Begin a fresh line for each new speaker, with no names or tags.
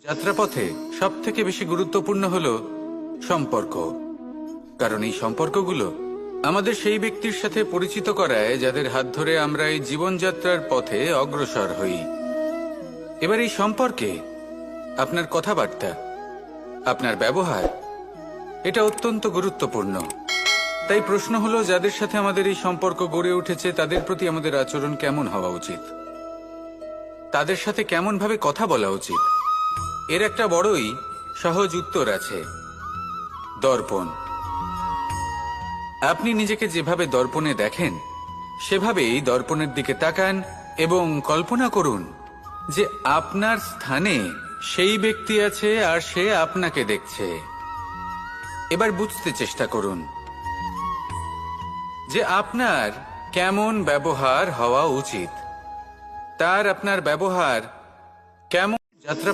যাত্রাপথে সবথেকে বেশি গুরুত্বপূর্ণ হলো সম্পর্ক। কারণ এই সম্পর্কগুলো আমাদের সেই ব্যক্তির সাথে পরিচিত করায় যাদের হাত ধরে আমরা এই জীবনযাত্রার পথে অগ্রসর হই। এবার এই সম্পর্কে আপনার কথাবার্তা, আপনার ব্যবহার, এটা অত্যন্ত গুরুত্বপূর্ণ। তাই প্রশ্ন হলো, যাদের সাথে আমাদের এই সম্পর্ক গড়ে উঠেছে তাদের প্রতি আমাদের আচরণ কেমন হওয়া উচিত, তাদের সাথে কেমন ভাবে কথা বলা উচিত। এর একটা বড়ই সহজ উত্তর আছে, দর্পণ। আপনি নিজেকে যেভাবে দর্পণে দেখেন সেভাবেই দর্পণের দিকে তাকান এবং কল্পনা করুন যে আপনার স্থানে সেই ব্যক্তি আছে আর সে আপনাকে দেখছে। এবার বুঝতে চেষ্টা করুন যে আপনার কেমন ব্যবহার হওয়া উচিত, তার আপনার ব্যবহার কেমন। যাত্রা